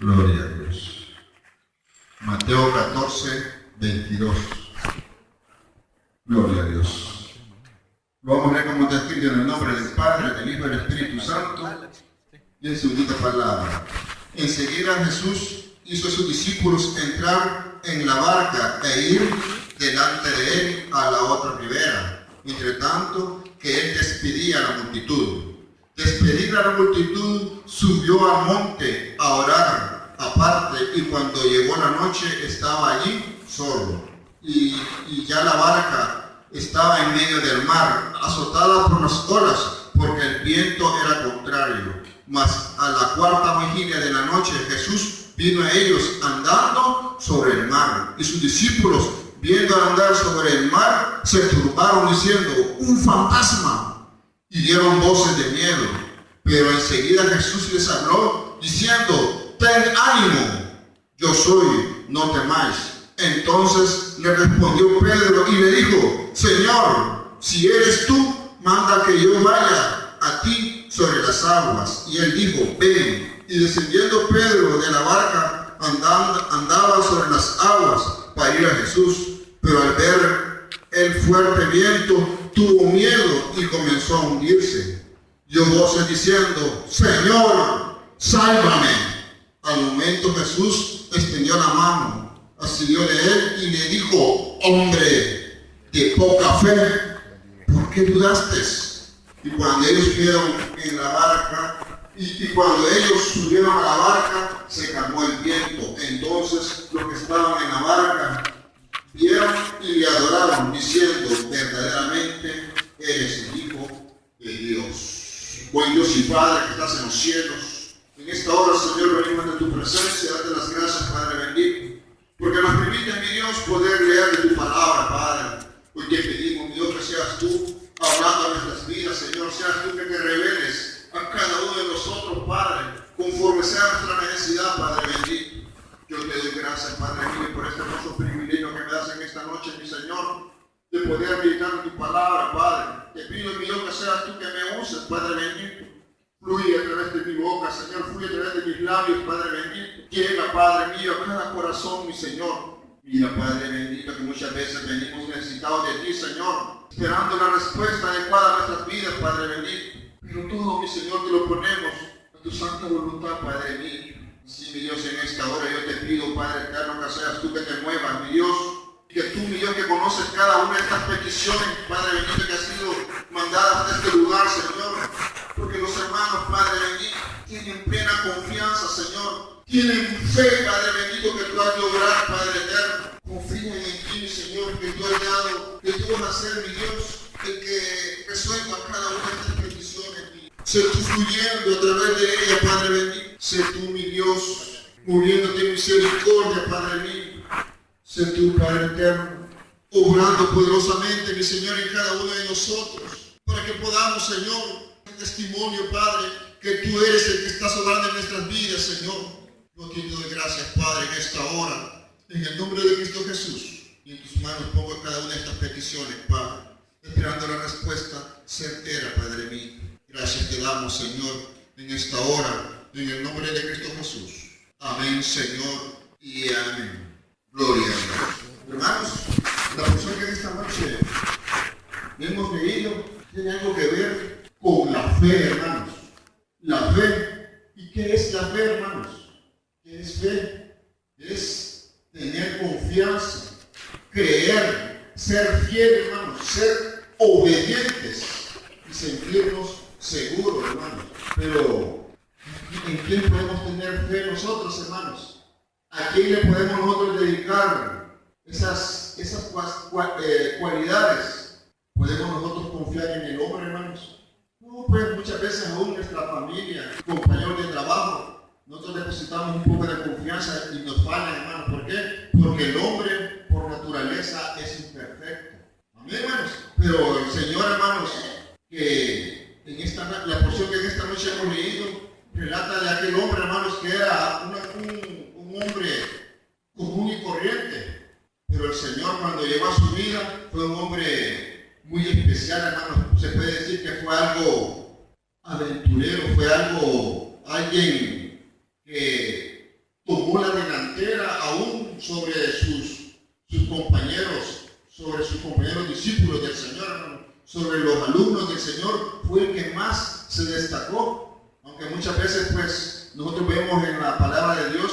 Gloria a Dios. Mateo 14, 22. Gloria a Dios. Lo vamos a leer como está escrito en el nombre del Padre, del Hijo y del Espíritu Santo y en su bendita palabra. Enseguida Jesús hizo a sus discípulos entrar en la barca e ir delante de él a la otra ribera, entre tanto que él despedía a la multitud. Despedida la multitud, subió al monte a orar aparte, y cuando llegó la noche estaba allí solo. Y ya la barca estaba en medio del mar, azotada por las olas, porque el viento era contrario. Mas a la cuarta vigilia de la noche Jesús vino a ellos andando sobre el mar, y sus discípulos, viendo andar sobre el mar, se turbaron diciendo: un fantasma, y dieron voces de miedo. Pero enseguida Jesús les habló diciendo: ten ánimo, yo soy, no temáis. Entonces le respondió Pedro y le dijo: Señor, si eres tú, manda que yo vaya a ti sobre las aguas. Y él dijo: ven. Y descendiendo Pedro de la barca, andaba sobre las aguas para ir a Jesús. Pero al ver el fuerte viento, tuvo miedo y comenzó a hundirse. Dio voces diciendo: Señor, sálvame. Al momento Jesús extendió la mano, asistió de él y le dijo: hombre de poca fe, ¿por qué dudaste? Y cuando ellos vieron en la barca, y cuando ellos subieron a la barca, se calmó el viento. Entonces los que estaban en la barca vieron y le adoraron, diciendo: verdaderamente eres el Hijo de Dios. Buen Dios y Padre que estás en los cielos, en esta hora, Señor, venimos ante tu presencia, darte las gracias, Padre bendito, porque nos permite, mi Dios, poder leer de tu palabra, Padre. Hoy te pedimos, mi Dios, que seas tú hablando a nuestras vidas, Señor, seas tú que te reveles a cada uno de nosotros, Padre, conforme sea nuestra necesidad, Padre bendito. Yo te doy gracias, Padre mío, por este hermoso privilegio que me das en esta noche, mi Señor, de poder meditar en tu palabra, Padre. Te pido, mi Dios, que seas tú que me uses, Padre bendito. Fluye a través de mi boca, Señor, fluye a través de mis labios, Padre bendito. Llega, Padre mío, a cada corazón, mi Señor. Mira, Padre bendito, que muchas veces venimos necesitados de ti, Señor, esperando la respuesta adecuada a nuestras vidas, Padre bendito. Pero todo, mi Señor, te lo ponemos a tu santa voluntad, Padre mío. Sí, mi Dios, en esta hora yo te pido, Padre eterno, que seas tú que te muevas, mi Dios. Que tú, mi Dios, que conoces cada una de estas peticiones, Padre bendito, que ha sido mandada a este lugar, Señor. Porque los hermanos, Padre bendito, tienen plena confianza, Señor. Tienen fe, Padre bendito, que tú has de obrar, Padre eterno. Confían en ti, mi Señor, que tú has dado, que tú vas a ser, mi Dios, el que resuelva cada una de estas peticiones. Sé tú fluyendo a través de ella, Padre bendito. Sé tú, mi Dios, moviéndote en misericordia, Padre mío. Sé tú, Padre eterno, obrando poderosamente, mi Señor, en cada uno de nosotros, para que podamos, Señor, dar testimonio, Padre, que tú eres el que estás obrando en nuestras vidas, Señor. Yo te doy gracias, Padre, en esta hora, en el nombre de Cristo Jesús. Y en tus manos pongo cada una de estas peticiones, Padre, esperando la respuesta certera, Padre mío. Gracias te damos, Señor, en esta hora, en el nombre de Cristo Jesús. Amén, Señor, y amén. Gloria a Dios. Hermanos, la porción que en esta noche hemos leído tiene algo que ver con la fe, hermanos. La fe. ¿Y qué es la fe, hermanos? ¿Qué es fe? Es tener confianza, creer, ser fiel, hermanos, ser obedientes y sentirnos seguros, hermanos. Pero, ¿en quién podemos tener fe nosotros, hermanos? ¿A quién le podemos nosotros dedicar esas cualidades? ¿Podemos nosotros confiar en el hombre, hermanos? No, pues muchas veces aún nuestra familia, compañeros de trabajo, nosotros depositamos un poco de confianza y nos fallan, hermanos. ¿Por qué? Porque el hombre por naturaleza es imperfecto. Amén, hermanos. Pero el Señor, hermanos, que en la porción que en esta noche hemos leído, relata de aquel hombre, hermanos, que era un hombre común y corriente, pero el Señor, cuando llegó a su vida, fue un hombre muy especial, hermanos. Se puede decir que fue algo aventurero, fue alguien que compañeros discípulos del Señor, hermano, sobre los alumnos del Señor, fue el que más se destacó. Aunque muchas veces, pues, nosotros vemos en la palabra de Dios,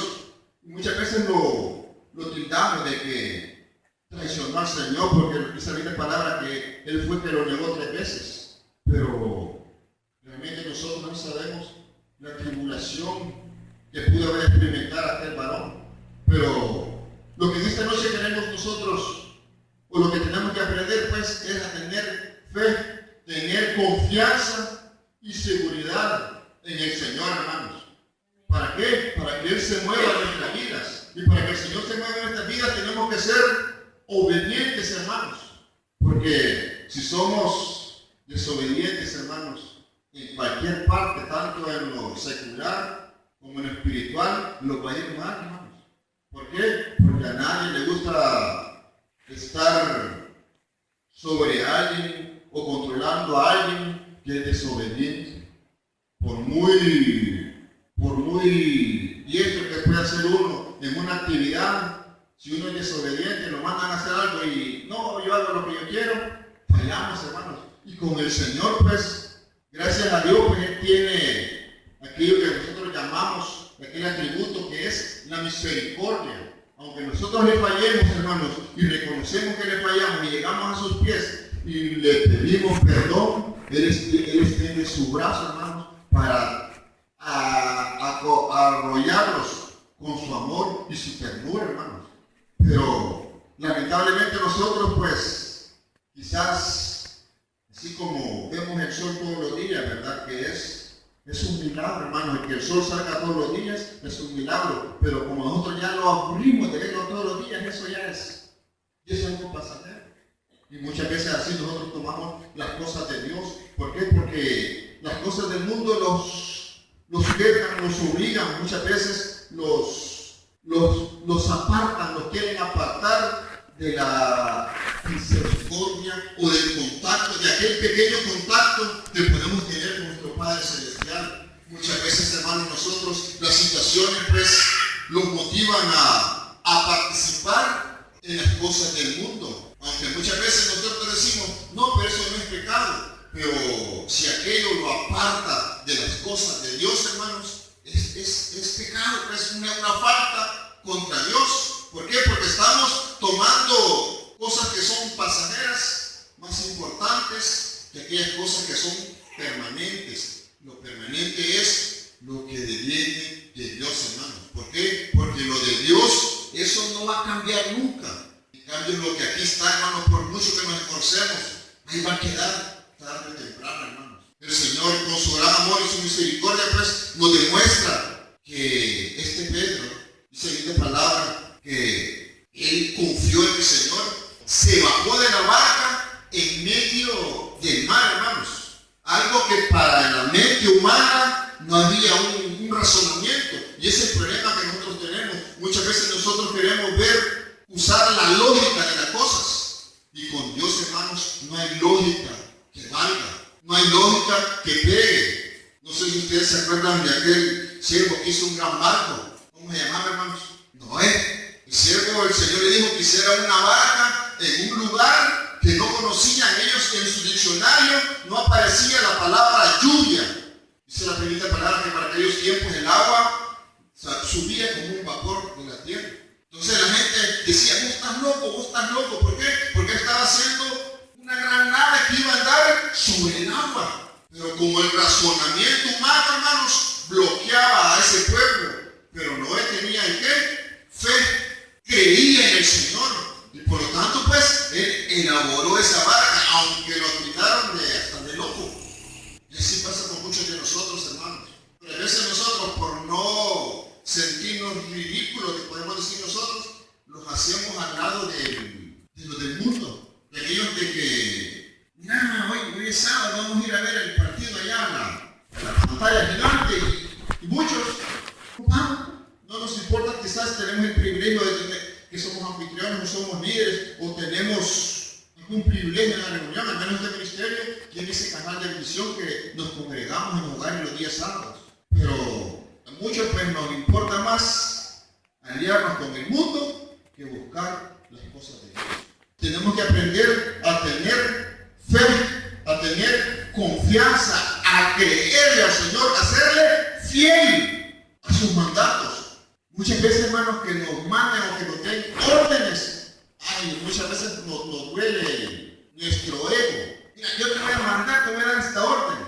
muchas veces lo tildamos de que traicionó al Señor, porque esa misma palabra que Él fue que lo negó 3 veces. Pero realmente nosotros no sabemos la tribulación que pudo haber experimentado aquel varón. Pero lo que en esta noche queremos nosotros, o lo que tenemos que aprender, pues, es a tener fe, tener confianza y seguridad en el Señor, hermanos. ¿Para qué? Para que Él se mueva en nuestras vidas. Y para que el Señor se mueva en nuestras vidas tenemos que ser obedientes, hermanos. Porque si somos desobedientes, hermanos, en cualquier parte, tanto en lo secular como en lo espiritual, lo va a ir mal, hermanos. ¿Por qué? Porque a nadie le gusta estar sobre alguien o controlando a alguien que es desobediente. Por muy diestro que pueda ser uno en una actividad, si uno es desobediente, lo mandan a hacer algo y no, yo hago lo que yo quiero, fallamos, hermanos. Y con el Señor, pues, gracias a Dios, pues Él tiene aquello que nosotros llamamos, aquel atributo que es la misericordia. Aunque nosotros le fallemos, hermanos, y reconocemos que le fallamos y llegamos a sus pies y le pedimos perdón, Él extiende su brazo, hermanos, para arrollarlos con su amor y su ternura, hermanos. Pero lamentablemente nosotros, pues, quizás, así como vemos el sol todos los días, ¿verdad? Que es un milagro, hermanos. El que el sol salga todos los días es un milagro. Pero como nosotros ya lo aburrimos de verlo todos los días, eso es algo pasajero. Y muchas veces así nosotros tomamos las cosas de Dios. ¿Por qué? Porque las cosas del mundo los dejan, los obligan, muchas veces los apartan, los quieren apartar de la misericordia o del contacto, de aquel pequeño contacto que podemos tener con nuestro Padre Celestial. Muchas veces, hermanos, nosotros las situaciones pues los motivan a participar en las cosas del mundo. Aunque muchas veces nosotros decimos, no, pero eso no es pecado. Pero si aquello lo aparta de las cosas de Dios, hermanos, es pecado, es una falta contra Dios. ¿Por qué? Porque estamos tomando cosas que son pasajeras más importantes que aquellas cosas que son permanentes. Lo permanente es lo que viene de Dios, hermanos. ¿Por qué? Porque lo de Dios, eso no va a cambiar nunca. En cambio, lo que aquí está, hermanos, por mucho que nos esforcemos, ahí va a quedar tarde o temprano, hermanos. El Señor, con su gran amor y su misericordia, pues, nos demuestra que este Pedro, dice la palabra, que él confió en el Señor, se bajó de la barca en medio del mar, hermanos. Algo que para la mente humana no había un razonamiento. Y ese es el problema que nosotros tenemos. Muchas veces nosotros queremos usar la lógica de las cosas. Y con Dios, hermanos, no hay lógica que valga. No hay lógica que pegue. No sé si ustedes se acuerdan de aquel siervo que hizo un gran barco. ¿Cómo se llamaba, hermanos? Noé. El Señor le dijo que hiciera una barca en un lugar que no conocían ellos. En su diccionario no aparecía la palabra lluvia. Dice la primera palabra que para aquellos tiempos el agua subía como un vapor de la tierra. Entonces la gente decía, vos estás loco. ¿Por qué? Porque estaba haciendo una gran nave que iba a andar sobre el agua. Pero como el razonamiento humano, hermanos, bloqueaba a ese pueblo. Pero Noé tenía ¿en qué? Fe, creía en el Señor. Y por lo tanto, pues, él elaboró esa barca, aunque lo trataron hasta de loco. Y así pasa con muchos de nosotros, hermanos. Pero a veces nosotros, por no sentirnos ridículos, que podemos decir nosotros, los hacemos al lado de los del mundo. De aquellos de que, mira, hoy es sábado, vamos a ir a ver el partido allá en la pantalla gigante. Y muchos, no nos importa, quizás tenemos el privilegio de tener, que somos anfitriones, no somos líderes, o tenemos algún privilegio en la reunión, al menos de ministerio, y en ese canal de visión que nos congregamos en los hogares los días sábados. Pero a muchos pues nos importa más aliarnos con el mundo que buscar las cosas de Dios. Tenemos que aprender a tener fe, a tener confianza, a creerle al Señor, a serle fiel a sus mandatos. Muchas veces, hermanos, que nos mandan o que nos den órdenes, muchas veces nos duele nuestro ego. Mira, yo te voy a mandar, te voy a dar esta orden.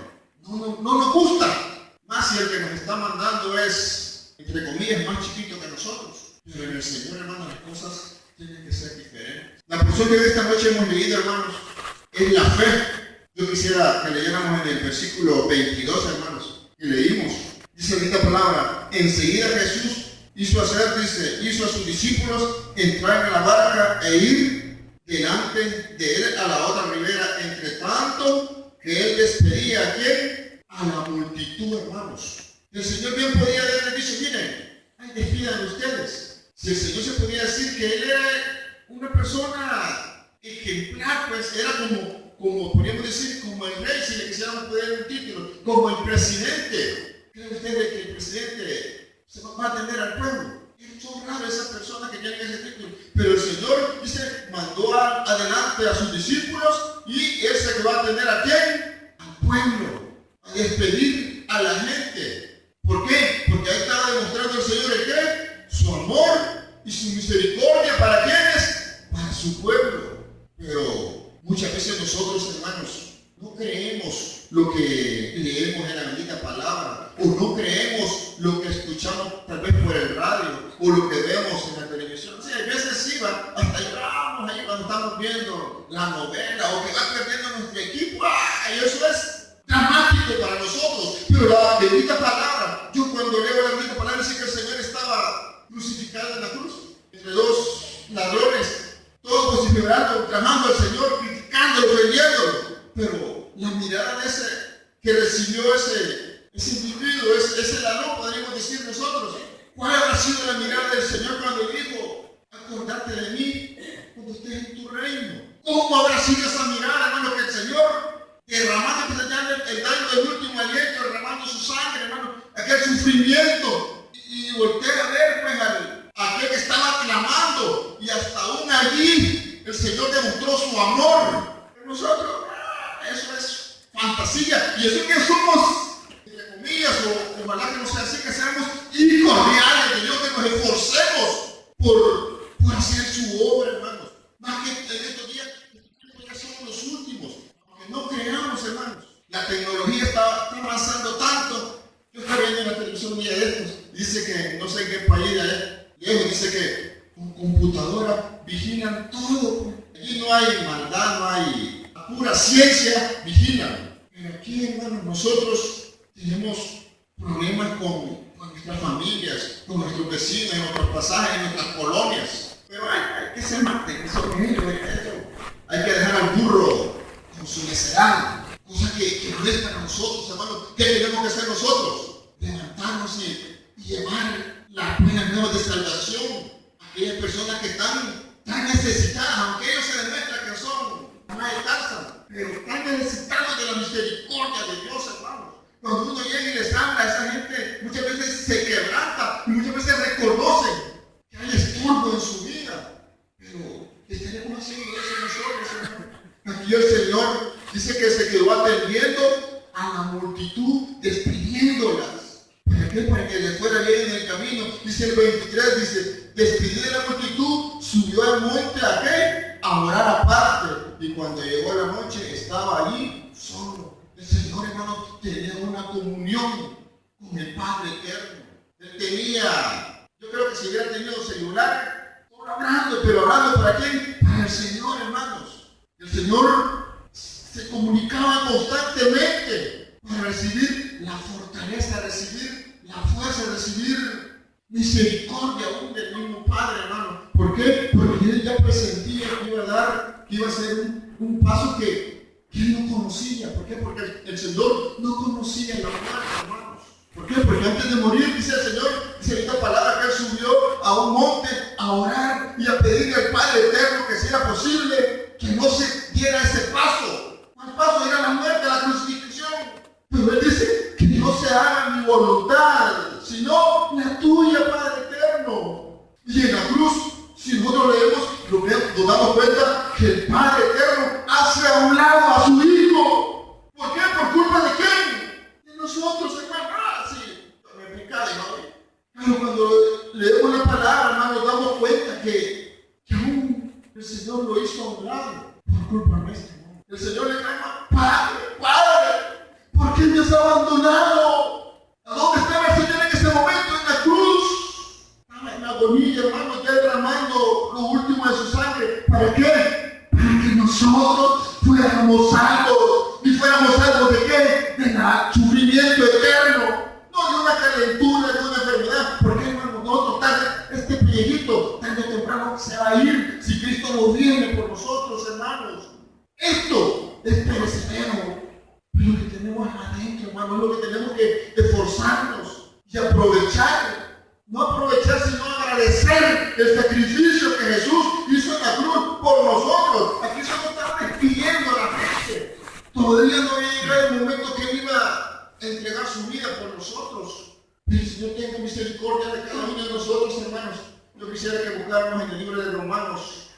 No nos gusta. Más si el que nos está mandando es, entre comillas, más chiquito que nosotros. Pero en el Señor, hermanos, las cosas tienen que ser diferentes. La porción que esta noche hemos leído, hermanos, es la fe. Yo quisiera que leyéramos en el versículo 22, hermanos, que leímos. Dice esta palabra: enseguida Jesús hizo a sus discípulos entrar en la barca e ir delante de él a la otra ribera, entre tanto que él despedía ¿a quién? A la multitud, hermanos. El Señor bien podía haberle dicho: miren, despidan ustedes. Si el Señor se podía decir que él era una persona ejemplar, pues era como podríamos decir, como el rey, si le quisiéramos poner un título, como el presidente. ¿Creen ustedes que el presidente se va a atender al pueblo? Son raros esas personas que tienen ese título. Pero el Señor dice, mandó adelante a sus discípulos y él se va a atender ¿a quién? Al pueblo, a despedir a la gente. ¿Por qué? Porque ahí estaba demostrando el Señor el qué? Su amor y su misericordia. ¿Para quiénes? Para su pueblo. Pero muchas veces nosotros, hermanos, no creemos lo que leemos en la bendita palabra, o no creemos lo que escuchamos tal vez por el radio, o lo que vemos en la televisión. Sí, hay veces sí, hasta lloramos ahí cuando estamos viendo la novela, o que va perdiendo nuestro equipo. Y eso es dramático para nosotros. Pero la bendita palabra, yo cuando leo la bendita palabra, dice que el Señor estaba crucificado en la cruz, entre dos ladrones, todos vociferando, clamando al Señor, criticándolo, ofendiéndolo. Pero la mirada de ese que recibió ese individuo, ese ladrón, podríamos decir nosotros, ¿cuál habrá sido la mirada del Señor cuando dijo: acordate de mí cuando estés en tu reino? ¿Cómo habrá sido esa mirada, hermano, que el Señor, derramando el daño del último aliento, derramando su sangre, hermano, aquel sufrimiento, y voltea a ver pues a aquel que estaba clamando, y hasta aún allí el Señor demostró su amor en nosotros? Eso es fantasía. Y eso que somos, entre comillas, o ojalá que no sea así, que seamos incordiales de Dios, que nos esforcemos por hacer su obra, hermanos. Más que en estos días, ya somos los últimos, aunque no creamos, hermanos. La tecnología está avanzando tanto. Yo estaba viendo en la televisión un día de estos, dice que, no sé en qué país lejos, dice que con computadora vigilan todo. Aquí no hay maldad, no hay pura ciencia, vigilan. Pero aquí, hermanos, nosotros tenemos problemas con nuestras familias, con nuestros vecinos, en nuestros pasajes, en nuestras colonias. Pero hay que ser más hay que dejar al burro con su necedad. Cosa que no es para nosotros, hermanos. ¿Qué tenemos que hacer nosotros? Levantarnos y llevar las buenas nuevas de salvación a aquellas personas que están tan necesitadas, aunque ellos se demuestran que son pero están necesitados de la misericordia de Dios, hermanos. Cuando uno llega y les habla a esa gente, muchas veces se quebranta y muchas veces reconocen que hay estorbo en su vida. Pero estaremos haciendo eso nosotros, hermanos. Aquí el Señor dice que se quedó atendiendo a la multitud, despidiéndolas. Para que les fuera bien en el camino. Dice el 23, dice, despidió de la multitud, subió al monte ¿a qué? A orar aparte. Y cuando llegó la noche estaba allí solo. El Señor, hermano, tenía una comunión con el Padre eterno. Él tenía, yo creo que si hubiera tenido celular, hablando, pero hablando ¿para quién? Para el Señor, hermanos. El Señor se comunicaba constantemente para recibir la fortaleza, recibir la fuerza, recibir misericordia aún del mismo Padre, hermano. ¿Por qué? Porque él ya presentía que iba a ser un paso que él no conocía. ¿Por qué? Porque el Señor no conocía la muerte, hermanos. ¿Por qué? Porque antes de morir, dice el Señor, dice esta palabra, que él subió a un monte a orar y a pedirle al Padre eterno que si era posible que no se diera ese paso. ¿Cuál paso? Era la muerte, la crucifixión. Pero él dice que no se haga mi voluntad, sino la tuya, Padre eterno. Y en la cruz, si nosotros leemos, nos damos cuenta que sufrimiento eterno, no de una calentura, de una enfermedad. Porque, hermano, nosotros este pellejito tarde o temprano se va a ir si Cristo no viene por nosotros, hermanos. Esto es perecedero. Pero lo que tenemos adentro, hermano, es lo que tenemos que esforzarnos y aprovechar. No aprovechar, sino agradecer el sacrificio que Jesús hizo en la cruz por nosotros. Aquí se nos está despidiendo a la gente. Todavía no había llegado el momento que Él iba a entregar su vida por nosotros. Pero el Señor tenga misericordia de cada uno de nosotros, hermanos. Yo quisiera que buscáramos en el libro de Romanos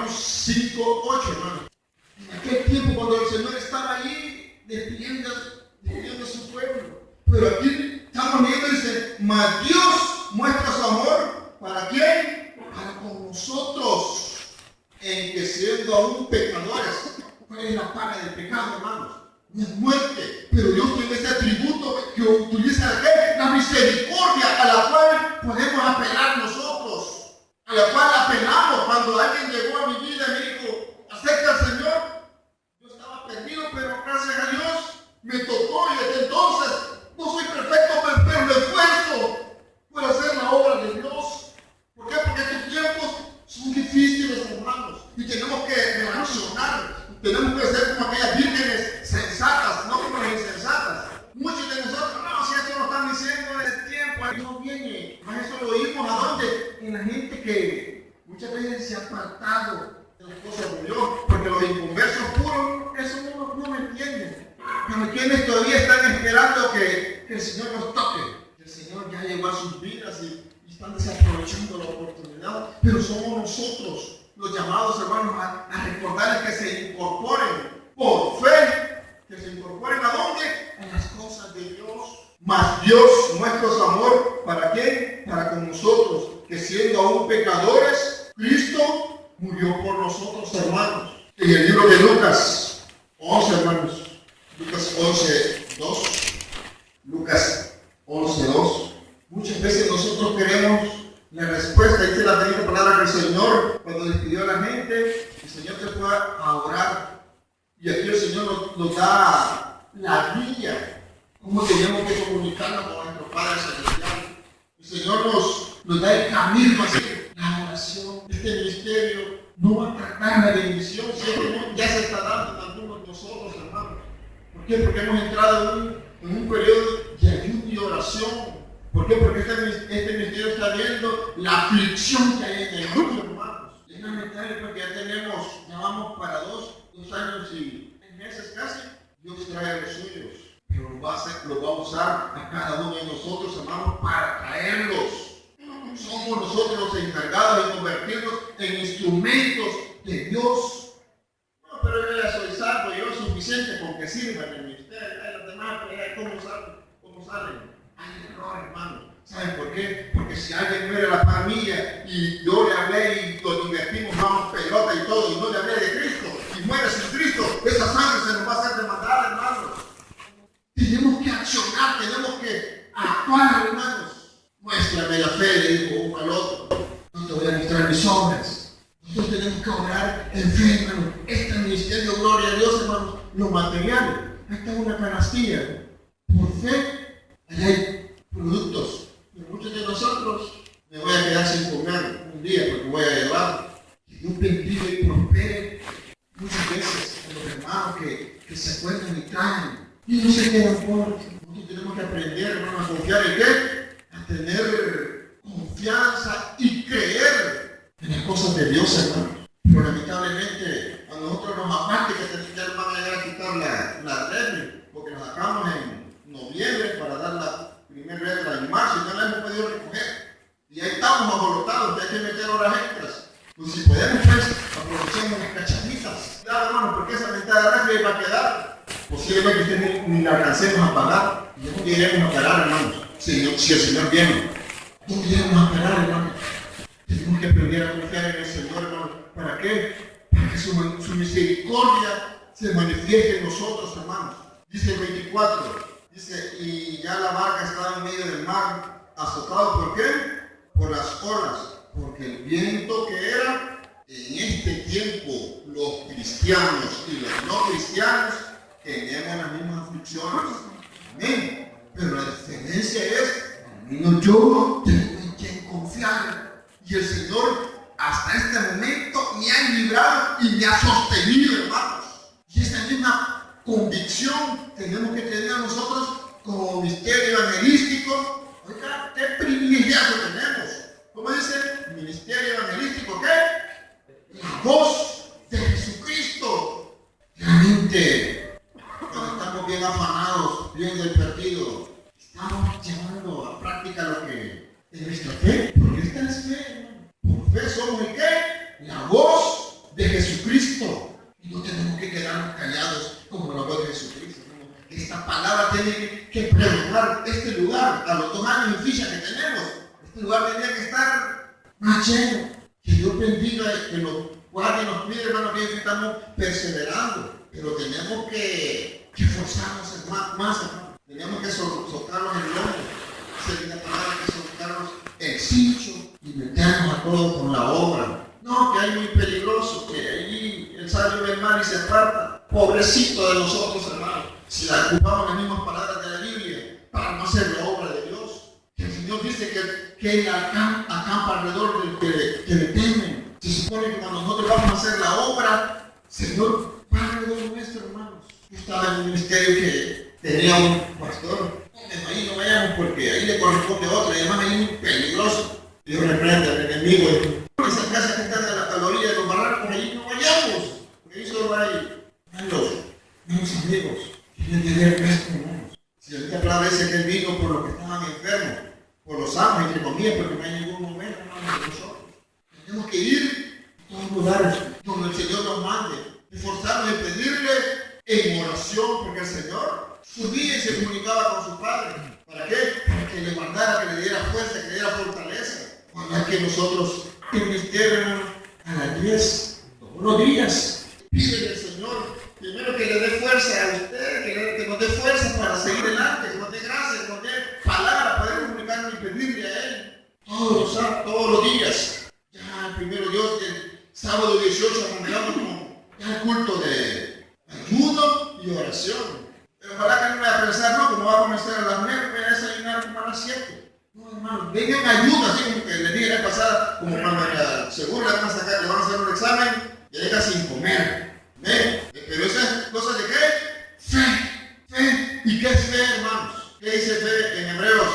5, 8, hermanos. En aquel tiempo cuando el Señor estaba allí despidiendo a su pueblo. Pero aquí estamos leyendo y dice, mas Dios muestra su amor, ¿para quién? Para con nosotros, en que siendo aún pecadores, ¿cuál es la paga del pecado, hermanos? No es muerte, pero Dios tiene ese atributo que utiliza la misericordia, a la cual podemos apelar nosotros, a la cual apelamos cuando alguien llegó a mi vida y me dijo, acepta al Señor. Yo estaba perdido, pero gracias a Dios me tocó y desde entonces no soy perfecto, pero me esfuerzo por hacer la obra de Dios. ¿Por qué? Porque estos tiempos son difíciles, hermanos, y tenemos que reaccionar. Tenemos que ser como aquellas vírgenes sensatas, no como las insensatas. Muchos de nosotros, no, si esto lo están diciendo en el tiempo, ahí no viene. Más eso lo oímos a dónde? En la gente que muchas veces se ha apartado de las cosas de Dios, porque los inconversos puros, eso no me entienden. Pero quienes todavía están esperando que el Señor nos toque. El Señor ya llegó a sus vidas y están desaprovechando la oportunidad. Pero somos nosotros los llamados, hermanos, a recordarles que se incorporen por fe. Que se incorporen ¿a dónde? A las cosas de Dios. Mas Dios muestra su amor, ¿para quién? Para con nosotros, que siendo aún pecadores, Cristo murió por nosotros, hermanos. En el libro de Lucas 11, hermanos. Lucas 11:2. Lucas 11:2. Muchas veces nosotros queremos la respuesta. Dice la bendita palabra que el Señor, cuando despidió a la gente, el Señor se fue a orar. Y aquí el Señor nos da la guía. Cómo tenemos que comunicarnos con nuestro Padre Celestial. El Señor nos da el camino a hacer la oración. Este ministerio no va a tratar la bendición, si es que ya se está dando en algunos de nosotros, hermanos. ¿Por qué? Porque hemos entrado en un periodo de ayuno y oración. ¿Por qué? Porque este ministerio está viendo la aflicción que hay en el mundo, hermanos. Es lamentable porque ya vamos para dos años y 6 meses casi. Dios trae a los suyos, pero lo va a usar a cada uno de nosotros, hermanos, para traerlos. Somos nosotros los encargados de convertirnos en instrumentos de Dios. No, pero yo ya soy salvo, yo soy suficiente con que sirva en el ministerio. Los demás, ¿cómo salen? Hay error, hermano. ¿Saben por qué? Porque si alguien muere a la familia y yo le hablé y lo divertimos, vamos pelota y todo, y no le hablé de Cristo, y muere sin Cristo, esa sangre se nos va a hacer demandada, hermanos. Tenemos que accionar, tenemos que actuar, hermanos. Muéstrame la fe, le dijo uno al otro. No te voy a mostrar mis obras. Nosotros tenemos que orar en fe, hermano. Este ministerio, gloria a Dios, hermano. Lo material, esta es una canastilla. Por fe, allá hay productos. Pero muchos de nosotros me voy a quedar sin comer un día porque voy a llevar. Que Dios bendiga y prospere. Muchas veces a los hermanos que se acuerdan y traen y no se quedan pobres. Nosotros tenemos que aprender, hermano, a confiar en qué. A tener confianza y creer en las cosas de Dios, hermano. Pero lamentablemente a nosotros nos aparte que van a llegar a quitar la red, porque nos sacamos en noviembre para dar la primera regla en marzo y no la hemos podido recoger. Y ahí estamos alborotados, que hay que meter horas extras. Pues si podemos, pues, aprovechemos las cachaditas. Claro, hermano, porque esa mitad de regla va a quedar. Posiblemente que ni la alcancemos a pagar. Y no iremos a pagar, hermanos. Si el Señor viene, no iremos a parar, hermano. Tenemos que aprender a confiar en el Señor, hermano. ¿Para qué? Para que su misericordia se manifieste en nosotros, hermanos. Dice el 24, dice, y ya la barca estaba en medio del mar, azotado, ¿por qué? Por las olas, porque el viento que era, en este tiempo, los cristianos y los no cristianos tenemos las mismas aflicciones. Amén. Pero la diferencia es, al menos yo tengo en quien confiar. Y el Señor hasta este momento me ha librado y me ha sostenido, hermanos. Y esta misma convicción tenemos que tener nosotros como ministerio evangelístico. Oiga, qué privilegiado tenemos. ¿Cómo dice? Ministerio evangelístico, ¿qué? La voz de Jesucristo. Realmente, cuando estamos bien afanados, bien del perdido, estamos llevando a práctica lo que es nuestra fe. Porque esta es fe, hermano. Por fe somos el qué? La voz de Jesucristo. Y no tenemos que quedarnos callados como la voz de Jesucristo. Esta palabra tiene que pregonar este lugar a los 2 años y ficha que tenemos. Este lugar tenía que estar más lleno. Que Dios bendiga, que nos guarde y nos cuide, hermano, que estamos perseverando. Pero tenemos que esforzarnos más, hermano. Tenemos que soltarnos el lomo. Sería la palabra que soltarnos el cincho y meternos a todos con la obra. No, que hay muy peligroso, que allí el sabio ve el mal y se aparta. Pobrecito de nosotros, hermano, si la ocupamos las mismas palabras de la Biblia para no hacer la obra de Dios. Que el Señor dice que Él acampa alrededor del que le temen. Se supone que cuando nosotros vamos a hacer la obra, Señor, para alrededor nuestro, hermanos. Yo estaba en un ministerio que tenía un pastor. Ahí no vayamos porque ahí le corresponde a otro y además ahí es muy peligroso. Dios reprende al enemigo. Esas casas que están a la orilla de los barrancos, ahí no vayamos. Porque ahí solo hay los amigos que vienen de ver esto, hermanos. Si ahorita Pablo dice que él vino por los que estaban enfermos, por los sanos, entre comillas, porque no hay ningún momento, hermanos, de nosotros. Tenemos que ir a todos lugares donde el Señor nos mande, esforzarnos y pedirle en oración, porque el Señor subía y se comunicaba con su Padre. ¿Para qué? Para que le mandara, que le diera fuerza, que le diera fortaleza. Para que nosotros en ministerio, a las 10, todos los días, pídele al Señor, primero que le dé fuerza a usted, que nos dé fuerza para seguir adelante, que nos dé gracia, que nos dé palabra, poder comunicarnos y pedirle a Él todos los días. Ya el primero Dios, el sábado 18 arrancamos con el culto de ayuno y oración. Pero ojalá que no vaya a pensar, no, como va a comenzar a las 9, voy a desayunar como a las 7. No, hermano, vengan ayuda, así como que les dije la pasada, como cuando seguro le van a sacar, le van a hacer un examen y deja sin comer. ¿Ve? Pero esas cosas de qué? Fe. ¿Y qué es fe, hermanos? ¿Qué dice fe en Hebreos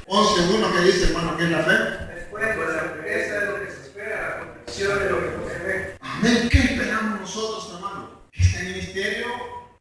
11:1? ¿Qué dice, hermano? ¿Qué es la fe? Después, pues la certeza de lo que se espera, la convicción de lo que no se ve. Amén. ¿Qué esperamos nosotros, hermano? Que este ministerio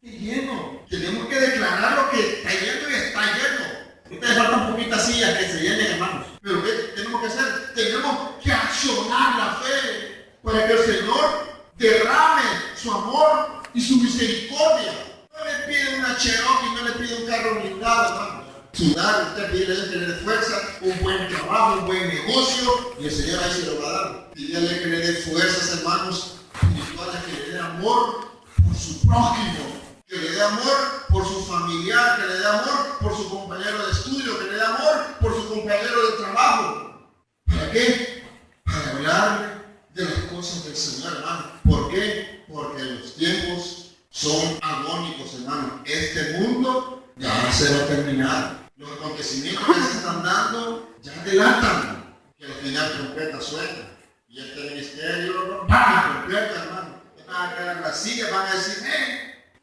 esté lleno. Tenemos que declarar lo que está lleno y está lleno. Ahorita le faltan poquitas sillas que se llenen, hermanos. Pero ¿qué tenemos que hacer? Tenemos que accionar la fe para que el Señor derrame su amor y su misericordia. No le pide una Cherokee, no le pide un carro blindado, hermanos. Sudar, usted pide que le dé fuerza, un buen trabajo, un buen negocio, y el Señor ahí se lo va a dar. Pídale que le dé fuerzas, hermanos, espirituales, que le dé amor por su prójimo. Que le dé amor por su familiar, que le dé amor por su compañero de estudio, que le dé amor por su compañero de trabajo. ¿Para qué? Para hablar de las cosas del Señor, hermano. ¿Por qué? Porque los tiempos son agónicos, hermano. Este mundo ya se va a terminar. Los acontecimientos que se están dando ya delatan que al final trompeta suena. Y este ministerio va a trompeta, hermano. Van a quedar en las sillas, van a decir,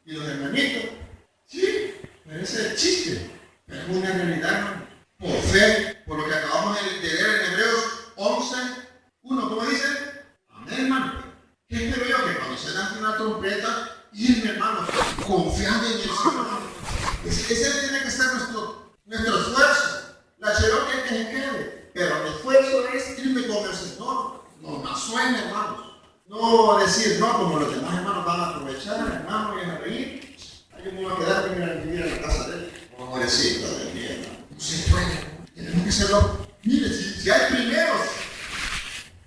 y los hermanitos, sí, pero ese es el chiste, pero es una realidad, hermano. Por fe, por lo que acabamos de leer en Hebreos 11:1, ¿cómo dice? Amén, hermano. ¿Qué espero yo? Que cuando se lance una trompeta, irme, hermano, confiando en el Señor. Ese tiene que ser nuestro esfuerzo. La Cherokee es que se quede, pero mi esfuerzo es irme con el Señor. No más suena, hermanos. No decir, no, como los demás hermanos van a aprovechar, hermano, y a reír. Yo me voy a quedar primero a vivir en la casa de él. Vamos a decir, no se puede. Tenemos que hacerlo. Mire, si hay primeros,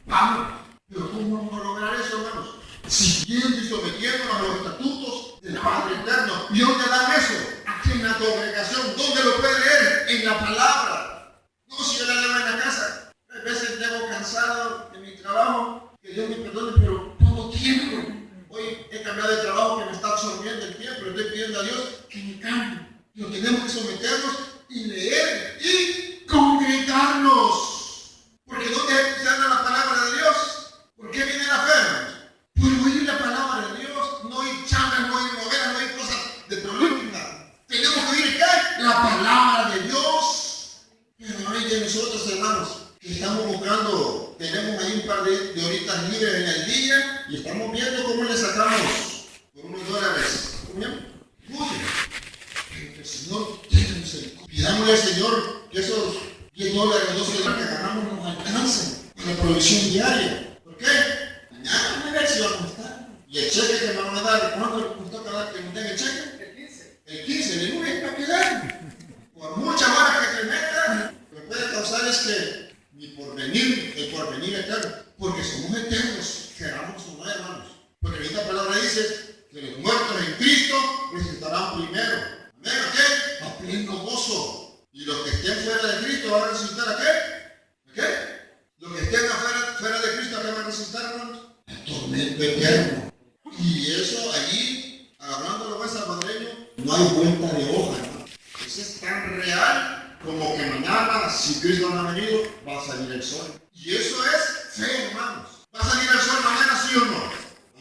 vamos. Pero ¿cómo vamos a lograr eso, hermanos? Siguiendo y sometiéndonos a los estatutos del Padre Eterno. ¿Y dónde dan eso? Aquí en la congregación. ¿Dónde lo puede leer? En la palabra. No, si yo la leo en la casa. A veces llego cansado de mi trabajo. Que Dios me perdone, pero todo tiempo. Hoy he cambiado de trabajo que me está absorbiendo el tiempo. Le estoy pidiendo a Dios que me cambie. Pero tener tenemos que someternos y leer y congregarnos. Porque ¿dónde se habla la palabra de Dios? ¿Por qué viene la fe, hermanos? Por oír la palabra de Dios. No oír changas, no oír novelas, no oír cosas de política. Tenemos que oír ¿qué? La palabra de Dios. Pero hay de nosotros, hermanos, que estamos buscando, tenemos ahí un par de horitas libres en el día y estamos viendo cómo le sacamos por unos dólares. ¿Cómo llaman? El Señor tiene misericordia. Pidámosle al Señor que esos $10, $12 que ganamos nos alcancen para la provisión diaria. ¿Por qué? Mañana no ver si vamos a estar. Y el cheque que me van a dar, ¿cuánto nos toca dar que nos den el cheque? El 15. El 15, el lunes para quedar. Por muchas horas que te metas, lo que puede causar es que ni porvenir, el porvenir eterno, porque somos eternos, queramos o no, hermanos. Porque esta palabra dice que los muertos en Cristo resucitarán primero. Amén, ¿a qué? A pleno gozo. Y los que estén fuera de Cristo van a resucitar ¿a qué? ¿A qué? Los que estén fuera de Cristo, ¿a qué van a resucitar, hermanos? El tormento eterno. Y eso allí, agarrando lo más salvadoreño, no hay vuelta de hoja, hermano. Eso es tan real como que mañana, si Cristo no ha venido, va a salir el sol. Y eso es fe, hermanos. ¿Va a salir el sol mañana, sí o no?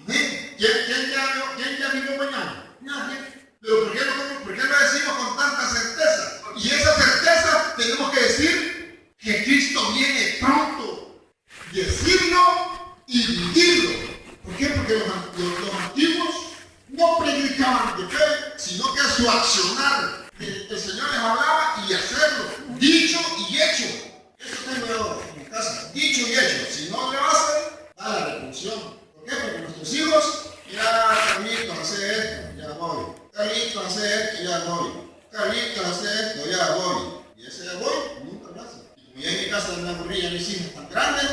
Amén. ¿Quién ya vino mañana? Nadie. Pero ¿por qué lo decimos con tanta certeza? Y esa certeza tenemos que decir que Cristo viene pronto. Decirlo y vivirlo. ¿Por qué? Porque los antiguos no predicaban de fe, sino que su accionar. El Señor les hablaba y hacerlo. Dicho y hecho. Eso tengo yo en mi casa. Dicho y hecho. Si no lo hacen, da la repulsión. ¿Por qué? Porque nuestros hijos, ya Carlitos hace esto, ya voy. Carlitos hace esto, ya voy. Carlitos hace esto, ya voy. Y ese ya voy, nunca lo hace. Y como ya en mi casa me aburrí a mis hijos tan grandes, a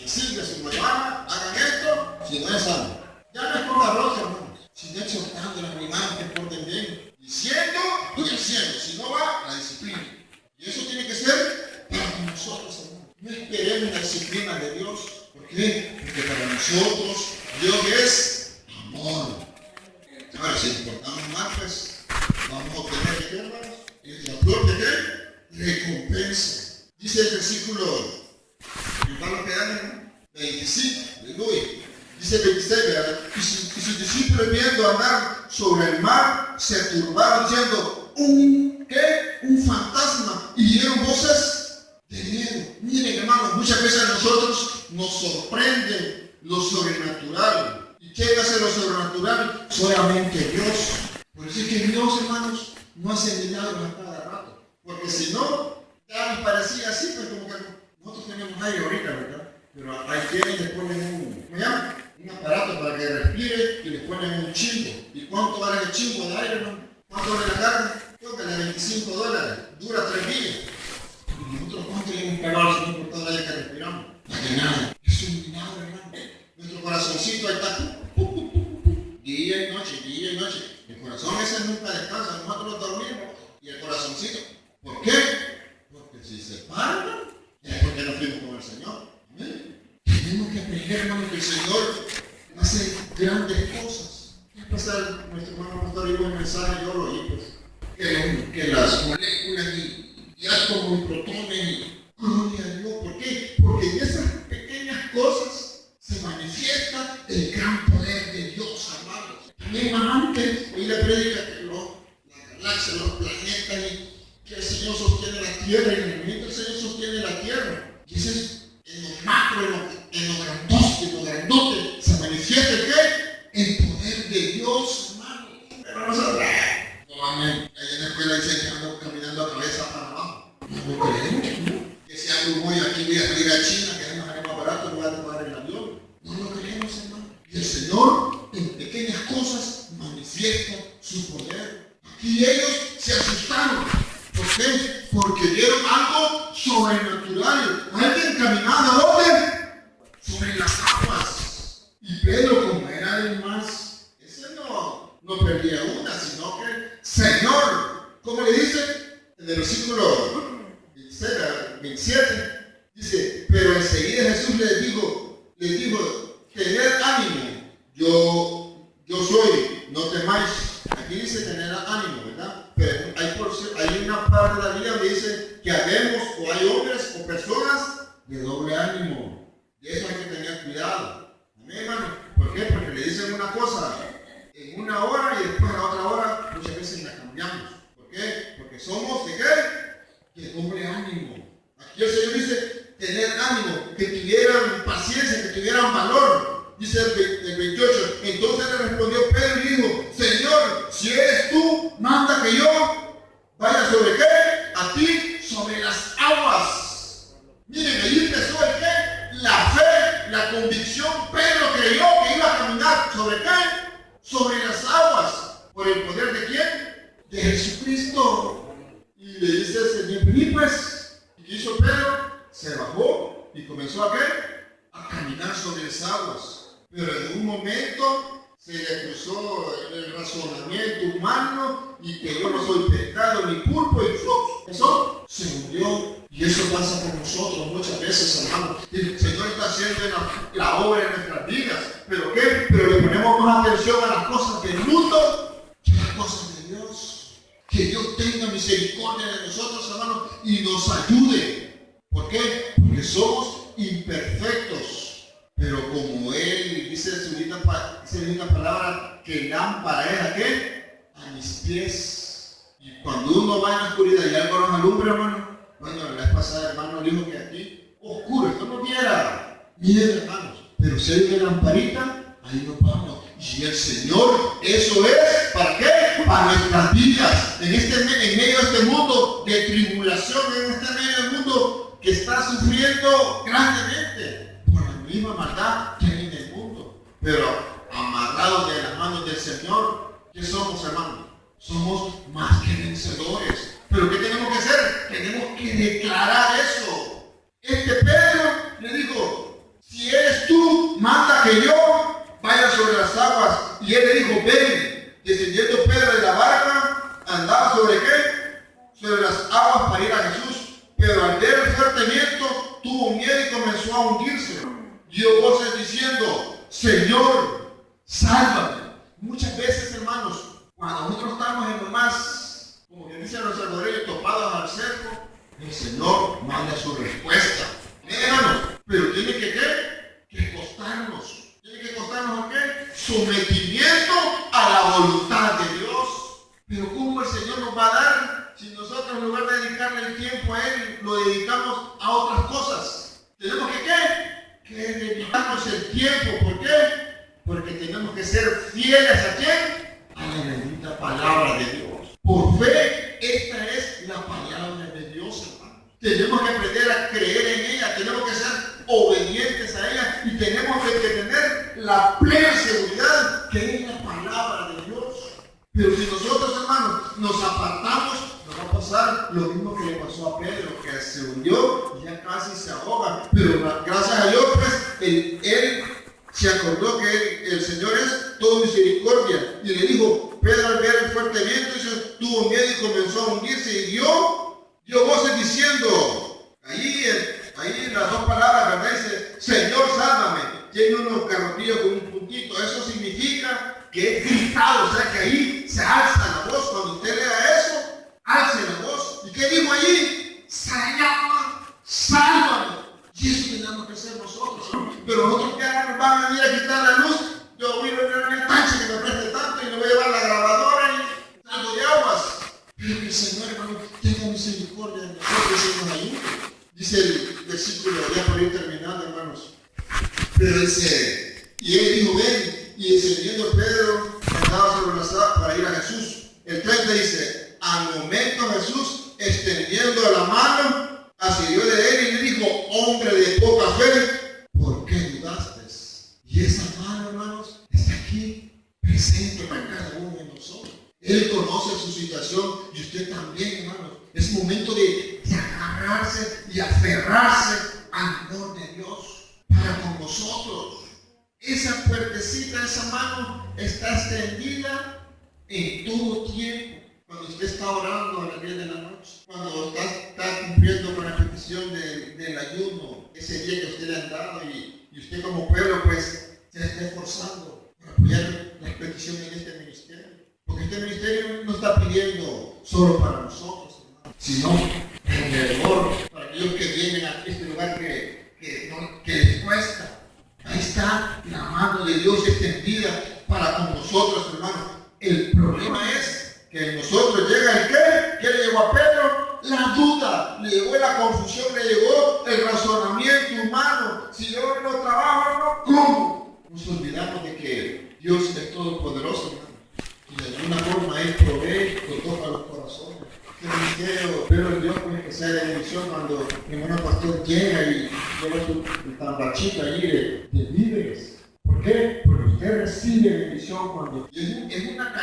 decirles a su mamá, hagan esto, si no es sano. Ya no es por la rosa, hermanos. Sino exhortando a las hermanas que porten bien. Diciendo y haciendo. Si no va, la disciplina. Y eso tiene que ser para nosotros, hermanos. No esperemos la disciplina de Dios. ¿Por qué? Porque para nosotros Dios es amor. Ahora, si nos portamos mal, pues vamos a obtener ¿qué, hermanos? La propia ¿qué? Recompensa. Dice el versículo, ¿cuál quedan? 25, aleluya. Dice el 26, ¿verdad? Y sus discípulos viendo andar sobre el mar, se turbaron diciendo, ¿qué? Un fantasma. Y dieron voces de miedo. Miren, hermanos, muchas veces a nosotros nos sorprende lo sobrenatural. ¿Y qué hace lo sobrenatural? Solamente Dios. Por eso es que Dios, hermanos, no hace milagros a cada rato. Porque si no, ya nos parecía así, pues como que nosotros tenemos aire ahorita, ¿verdad? Pero hay quienes les ponen un aparato para que respire y les ponen un chingo. ¿Y cuánto vale el chingo de aire, hermano? ¿Cuánto vale la carne? Tócale $25. Dura 3 días. ¿Y nosotros cuánto le hemos pagado si no por todo el aire que respiramos? Para que nada. Es un milagro, hermano. Nuestro corazoncito ahí está. Día y noche. El corazón ese nunca descansa. Nosotros dormimos. Y el corazoncito. ¿Por qué? Porque si se para, es porque no fuimos con el Señor. Amén. Tenemos que aprender, hermano, que el Señor hace grandes cosas. Pasar nuestro hermano pastor y buen mensaje, yo lo oí, pues, que las moléculas y átomos y protones y gloria a Dios. ¿Por qué? Porque en esas pequeñas cosas se manifiesta el gran poder de Dios, hermanos. También más antes oí la prédica que la galaxia, los planetas y que el Señor sostiene la tierra y en el momento el Señor sostiene la tierra. Y eso es en lo macro, en lo grandote, se manifiesta ¿qué? El poder de Dios, hermano. Pero vamos a hablar. No, amén. Ahí en la escuela dicen que ando caminando a cabeza para abajo. No lo creemos. Que si hago un hoyo aquí voy a salir a China, que es más barato, voy a tomar el avión. No lo creemos, hermano. Y el Señor, en pequeñas cosas, manifiesta su poder. Aquí ellos se asustaron. ¿Por qué? Porque vieron algo sobrenatural. Alguien caminaba ¿dónde? Sobre las aguas. Y Pedro, como era el más, ese no perdía una, sino que, Señor, ¿cómo le dice? En el versículo 27, dice, pero enseguida Jesús les dijo, tened ánimo, yo soy, no temáis. Aquí dice tener ánimo, ¿verdad? Pero o hay hombres o personas de doble ánimo. De eso hay que tener cuidado. Amén, hermano. ¿Por qué? Porque le dicen una cosa en una hora y después a la otra hora muchas veces la cambiamos. ¿Por qué? Porque somos ¿de qué? De doble ánimo. Aquí el Señor dice tener ánimo, que tuvieran paciencia, que tuvieran valor. Dice el 28. Entonces le respondió Pedro y dijo: Señor, si eres tú, manda que yo vaya sobre qué? A ti, sobre las aguas. Miren, ahí empezó el qué? La fe, la convicción. Pedro creyó que iba a caminar sobre qué? Sobre las aguas. ¿Por el poder de quién? De Jesucristo. Y le dice el Señor: vení pues. ¿Y qué hizo Pedro? Se bajó y comenzó a qué? A caminar sobre las aguas. Pero en un momento se le cruzó el razonamiento humano y que yo no soy pecado ni culpo y eso se hundió. Y eso pasa con nosotros muchas veces, hermano. El Señor está haciendo la obra en nuestras vidas. ¿Pero qué? Pero le ponemos más atención a las cosas del mundo que a las cosas de Dios. Que Dios tenga misericordia de nosotros, hermano, y nos ayude. ¿Por qué? Porque somos imperfectos. Pero como Él dice en su linda palabra, que lámpara es ¿a qué? A mis pies. Y cuando uno va en la oscuridad y algo nos alumbra, hermano, bueno, la vez pasada, hermano, dijo que aquí oscuro, esto no viera. Miren, hermanos, pero si hay una lamparita, ahí nos vamos. Y el Señor, eso es, ¿para qué? Para nuestras vidas. En medio de este mundo de tribulación, en este medio del mundo que está sufriendo grandemente por la misma maldad que hay en el mundo. Pero amarrados de las manos del Señor, ¿qué somos, hermanos? Somos más que vencedores. ¿Pero qué tenemos que hacer? Tenemos que declarar eso. Pedro le dijo: si eres tú, manda que yo vaya sobre las aguas. Y él le dijo: ven. Descendiendo Pedro de la barca, andaba sobre qué? Sobre las aguas para ir a Jesús. Pero al ver el fuerte viento, tuvo miedo y comenzó a hundirse. Dio voces diciendo: Señor, sálvame. Muchas veces, hermanos, cuando nosotros estamos en lo más, como que dicen los salvadoreños, topados al cerco, el Señor manda su respuesta. Hermanos, pero tiene que ¿qué? Que costarnos. Tiene que costarnos ¿qué? Sometimiento a la voluntad de Dios. Pero ¿cómo el Señor nos va a dar si nosotros en lugar de dedicarle el tiempo a Él, lo dedicamos a otras cosas? Tenemos que ¿qué? Que dedicarnos el tiempo. ¿Por qué? Porque tenemos que ser fieles ¿a quién? A la bendita palabra de Dios. Por fe, esta es la palabra de Dios, hermano. Tenemos que aprender a creer en ella, tenemos que ser obedientes a ella y tenemos que tener la plena seguridad que es la palabra de Dios. Pero si nosotros, hermanos, nos apartamos, nos va a pasar lo mismo que le pasó a Pedro, que se hundió y ya casi se ahoga. Pero gracias a Dios, pues, él se acordó que el Señor es todo misericordia. Y le dijo: Pedro, al ver el fuerte viento, tuvo miedo y comenzó a hundirse y dio voces diciendo, ahí las dos palabras, ¿verdad? Dice: Señor, sálvame. Tiene unos carrotillos con un puntito. Eso significa que es gritado, o sea que ahí se alza la voz. Cuando usted lea eso, alce la voz. ¿Y qué dijo allí? Señor, sálvame. Y eso tenemos que hacer nosotros. Pero nosotros ya nos van a venir a quitar la luz. Yo voy a venir a una tacha que me preste tanto y le voy a llevar la grabadora y tanto de aguas. Pero que el Señor, hermano, tenga misericordia de nosotros y nos ayude. Dice el versículo, ya por ir terminando, hermanos. Pero dice, y él dijo: ven. Y descendiendo Pedro andaba sobre las aguas para ir a Jesús. El 30 dice: al momento Jesús, extendiendo la mano, asedió de él y le dijo: hombre de poca fe, ¿por qué dudaste? Y esa mano, hermanos, está aquí presente para cada uno de nosotros. Él conoce su situación y usted también, hermanos. Es momento de agarrarse y aferrarse al amor de Dios para con nosotros. Esa puertecita, esa mano está extendida en todo tiempo. Cuando usted está orando a las 10 de la noche, cuando está cumpliendo con la petición del ayuno, ese día que usted le ha dado y usted como pueblo pues se está esforzando para apoyar las peticiones de este ministerio. Porque este ministerio no está pidiendo solo para nosotros, hermano, sino alrededor, para que la duda, le llegó la confusión, le llegó el razonamiento humano. Si yo no trabajo, no, ¿cómo? Nos olvidamos de que Dios es todopoderoso, hermano. Y de alguna forma Él provee, toca los corazones. Pero el Dios pues, que sea de bendición cuando mi hermano pastor llega y lleva su tambachita allí de víveres. ¿Por qué? Porque usted recibe bendición cuando es una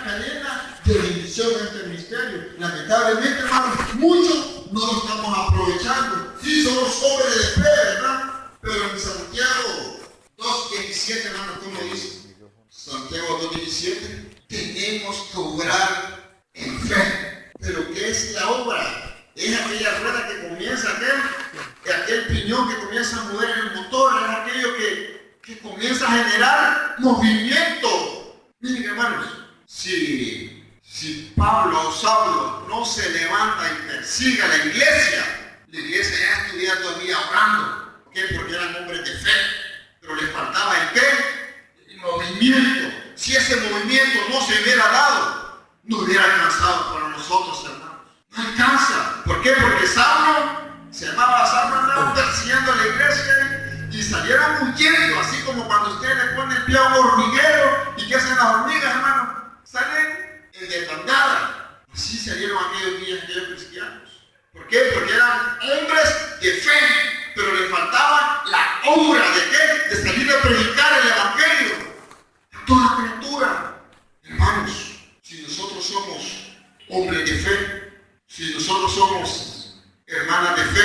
cadena de bendición en este ministerio. Lamentablemente, hermanos, muchos no lo estamos aprovechando. Sí, somos hombres de fe, ¿verdad? Pero en Santiago 2:17, hermanos, ¿cómo dice? Santiago 2:17, tenemos que obrar en fe. Pero ¿qué es la obra? Es aquella rueda que comienza aquel piñón que comienza a mover el motor, es aquello que comienza a generar movimiento. Miren, hermanos, si Pablo o Saulo no se levanta y persigue a la iglesia ya estuviera todavía orando. ¿Por qué? Porque eran hombres de fe. Pero les faltaba ¿el qué? El movimiento. Si ese movimiento no se hubiera dado, no hubiera alcanzado para nosotros, hermanos. No alcanza. ¿Por qué? Porque Saulo, se llamaba Saulo, andaba persiguiendo a la iglesia y salieron huyendo, así como cuando usted le pone el pie a un hormiguero y ¿qué hacen las hormigas, hermano? Salen en desbandada. Así salieron aquellos días aquellos cristianos. ¿Por qué? Porque eran hombres de fe, pero les faltaba la obra de qué? De salir a predicar el evangelio a toda criatura. Hermanos, si nosotros somos hombres de fe, si nosotros somos hermanas de fe,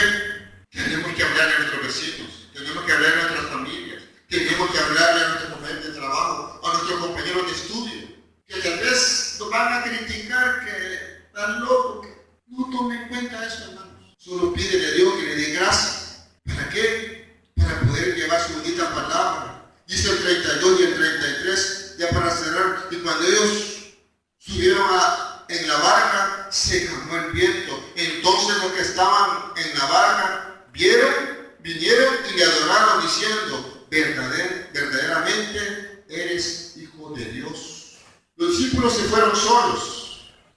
tenemos que hablarle a nuestros vecinos, tenemos que hablarle a nuestras familias, tenemos que hablarle a nuestros compañeros de trabajo, a nuestros compañeros de estudio, que tal vez nos van a criticar que están locos. No tomen en cuenta eso, hermanos. Solo pídele a Dios que le dé gracia. ¿Para qué? Para poder llevar su bendita palabra. Dice el 32 y el 33, ya para cerrar, y cuando ellos subieron en la barca, se calmó el viento. Entonces los que estaban en la barca vinieron y le adoraron diciendo, verdaderamente eres hijo de Dios. Los discípulos se fueron solos.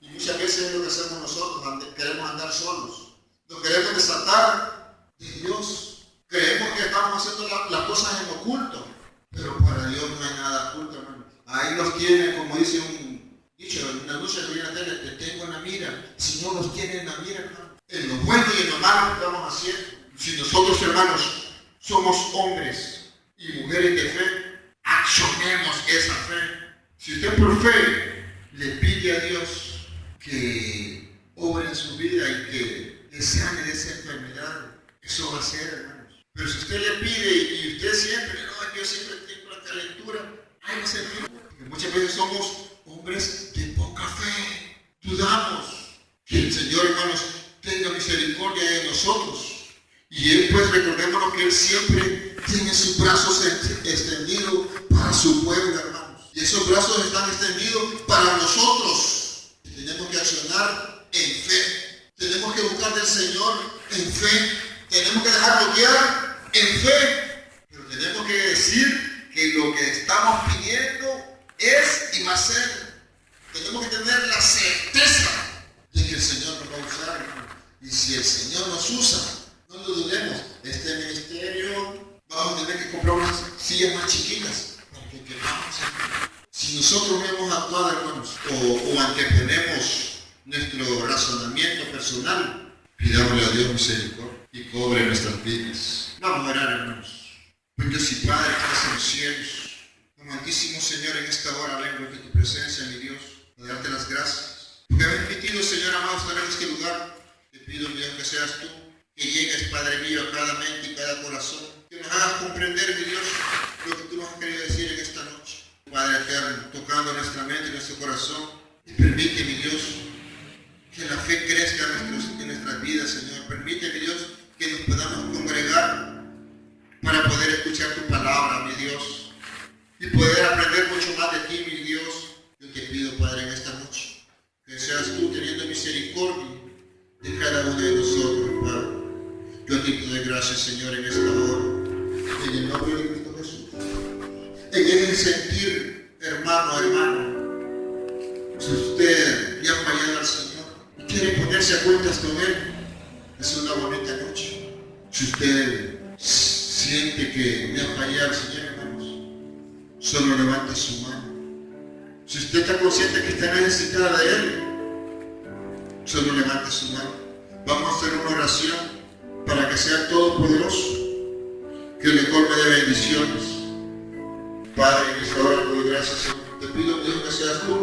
Y muchas veces es lo que hacemos nosotros, queremos andar solos. Nos queremos desatar de Dios. Creemos que estamos haciendo las cosas en oculto. Pero para Dios no hay nada oculto, hermano. Ahí los tiene, como dice un dicho, en la lucha que viene a tener, te tengo en la mira. Si no los tiene en la mira, hermano, en lo bueno y en lo malo que estamos haciendo. Si nosotros, hermanos, somos hombres y mujeres de fe, accionemos esa fe. Si usted por fe le pide a Dios que obre en su vida y que le sane de esa enfermedad, eso va a ser, hermanos. Pero si usted le pide y usted siempre, no, yo siempre tengo la calentura, ay, no se me. Porque muchas veces somos hombres de poca fe, dudamos. Que el Señor, hermanos, tenga misericordia de nosotros. Y Él, pues, recordémonos que Él siempre tiene sus brazos extendidos para su pueblo, hermanos. Y esos brazos están extendidos para nosotros. Y tenemos que accionar en fe. Tenemos que buscar del Señor en fe. Tenemos que dejarlo guiar en fe. Pero tenemos que decir que lo que estamos pidiendo es y va a ser. Tenemos que tener la certeza de que el Señor nos va a usar, hermano. Y si el Señor nos usa, no lo dudemos. Este ministerio vamos a tener que comprar unas sillas más chiquitas para que quepamos. Si nosotros no hemos actuado, hermanos, o anteponemos nuestro razonamiento personal, pidámosle a Dios misericordia y cobre nuestras vidas. Vamos a orar, hermanos. Pues Dios y Padre, que estás en los cielos, amantísimo Señor, en esta hora vengo ante tu presencia, mi Dios, a darte las gracias. Porque has permitido, Señor amado, estar en este lugar. Te pido, mi Dios, que seas tú, que llegues, Padre mío, a cada mente y cada corazón. Que nos hagas comprender, mi Dios, lo que tú nos has querido decir en esta noche. Padre eterno, tocando nuestra mente y nuestro corazón. Y permite, mi Dios, que la fe crezca en nuestras vidas, Señor. Permite, mi Dios, que nos podamos congregar para poder escuchar tu palabra, mi Dios. Y poder aprender mucho más de ti, mi Dios. Yo te pido, Padre, en esta noche, que seas tú teniendo misericordia de cada uno de nosotros, Padre. Yo te pido gracias, Señor, en esta hora. En el nombre de Cristo Jesús. En el sentir, hermano, si usted ya ha fallado al Señor y quiere ponerse se acuesta con Él, es una bonita noche. Si usted siente que le ha fallado, Señor, hermanos, solo levante su mano. Si usted está consciente que está necesitada de Él, solo levante su mano. Vamos a hacer una oración para que sea todopoderoso, que le colme de bendiciones. Padre, en esta hora te doy gracias, Señor. Te pido, Dios, que seas tú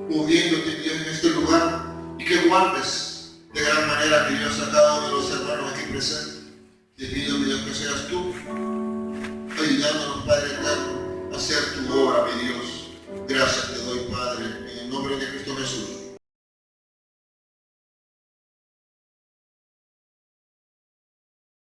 moviéndote, Dios, en este lugar y que guardes de gran manera, mi Dios, a cada uno de los hermanos aquí presentes. Te pido, mi Dios, que seas tú ayudándonos, Padre.